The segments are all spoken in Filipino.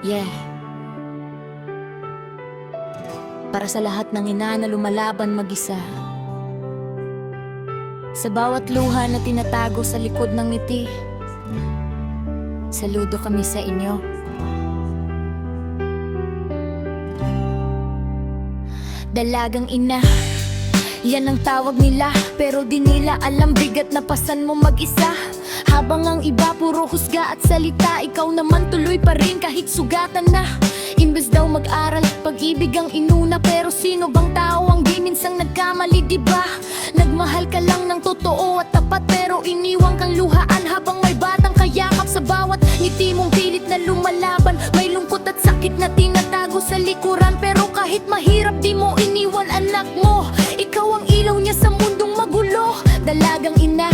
Yeah. Para sa lahat ng ina na lumalaban mag-isa, sa bawat luha na tinatago sa likod ng ngiti, saludo kami sa inyo. Dalagang ina, yan ang tawag nila, pero di nila alam bigat na pasan mo mag-isa. Habang ang iba puro husga at salita, ikaw naman tuloy pa rin kahit sugatan na. Imbes daw mag-aral, pag-ibig ang inuna, pero sino bang tao ang di minsang nagkamali, diba? Nagmahal ka lang ng totoo at tapat, pero iniwang kang luhaan habang may batang kayakap sa bawat ngiti mong pilit na lumalaban. May lungkot at sakit na tinatago sa likuran, pero kahit mahirap di mo iniwan anak mo. Ikaw ang ilaw niya sa mundong magulo. Dalagang ina,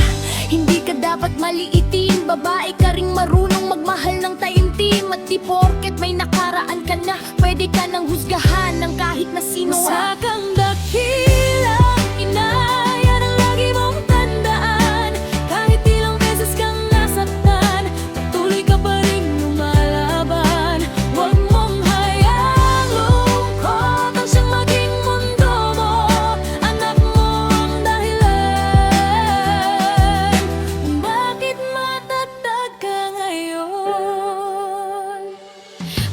hindi ka dapat maliitin. Babae ka ring marunong magmahal ng taimtim. At di porket may nakaraan ka na, pwede ka nang husgahan ng kahit na sino. Sa kang dakilang ina, yan ang lagi mong tandaan. Kahit ilang beses kang nasaktan, patuloy ka pa rin lumalaban. Huwag mong hayaang lungkot ang siyang maging mundo mo. Anak mo ang dahilan kung bakit matatag ka ngayon.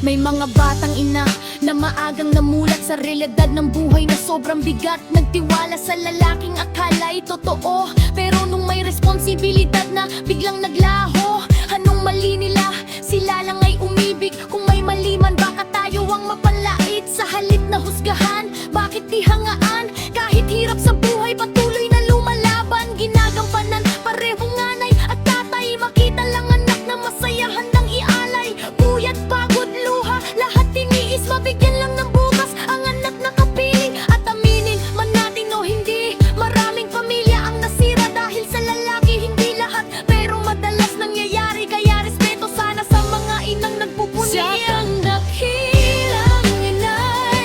May mga batang ina na maagang namulat sa realidad ng buhay na sobrang bigat. Nagtiwala sa lalaking akala ay totoo, pero nung may responsibilidad na biglang naglaho. Anong mali nila? Sila lang ay umibig. Kung may mali man, baka tayo ang mapanlait. Sa halip na husgahan, bakit di hangaan? Kahit hirap sa buhay, patuloy na lumalaban. Ginagampanan parehong nanay at tatay. Makita lang anak na masaya, handang ialay. Puyat, pagod, luha, lahat tiniis. Mabigyan lang ng bukas ang anak na kapiling. At aminin man natin o hindi, maraming pamilya ang nasira dahil sa lalaki. Hindi lahat, pero madalas nangyayari. Kaya respeto sana sa mga inang nagpupuni. Sa kang dakilang ina,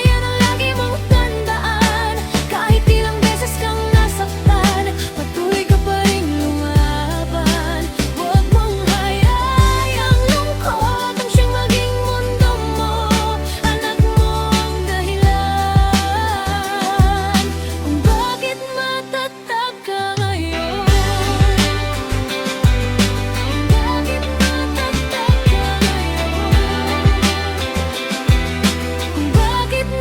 yan ang lagi mong tandaan. Kahit ilang beses kang nasaktan, patuloy ka pa rin lumaban. Huwag mong hayaan lungkot ang siyang maging mundo mo. Anak mo ang dahilan kung bakit matatag ka ngayon. Bakit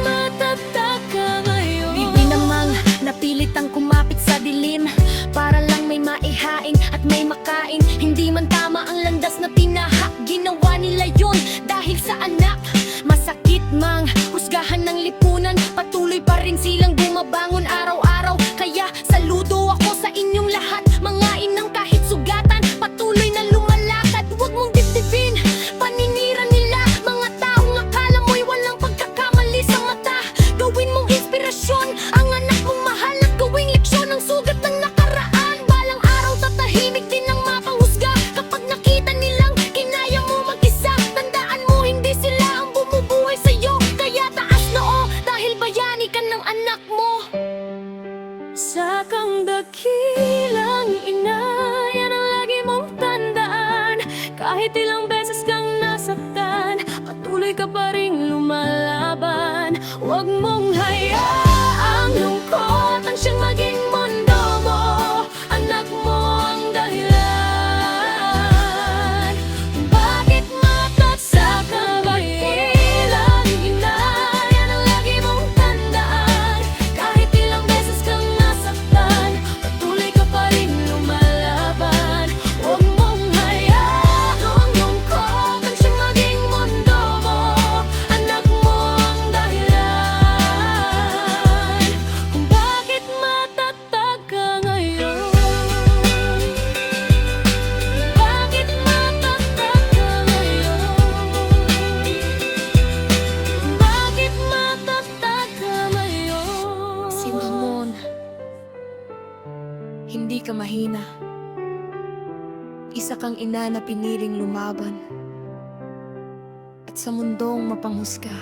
matatag ka ngayon? Bibi namang napilit ang kumapit sa dilim, para lang may maihain at may makain. Hindi man tama ang landas na tinahak, ginawa nila yun dahil sa anak. Masakit mang husgahan ng lipunan, patuloy pa rin silang bumabangon araw-araw. Kaya saludo ako sa inyong lahat, mga inang kahit sugatan, patuloy na lumalakad. Huwag mong dibdibin paninira nila, mga taong akala mo'y walang pagkakamali sa mata. Gawin mong inspirasyon ang anak mong mahal at gawing leksyon ang sugat ng nakaraan. Balang araw tatahimik din ang mapanghusga kapag nakita nilang kinaya mo mag-isa. Tandaan mo hindi sila ang bumubuhay sa'yo, kaya taas noo dahil bayani ka ng anak mo. Sa kang dakilang ina, yan ang lagi mong tandaan. Kahit ilang beses kang nasaktan, patuloy ka pa rin lumalaban. Huwag mong hayaang lungkot ang siyang maging mundo mo. Anak mo ang dahilan kung bakit matatag sa dakilang ina, yan ang lagi mong tandaan. Kahit ilang beses kang nasaktan, patuloy ka pa rin lumalaban. Huwag mong hayaang lungkot ang siyang maging mundo mo. Anak mo ang dahilan kung bakit matatag ka ngayon. Bakit matatag ka ngayon? Bakit matatag ka ngayon? Si Mamon, hindi ka mahina. Isa kang ina na piniling lumaban, at sa mundong mapanghusga,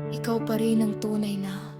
ikaw pa rin ang tunay na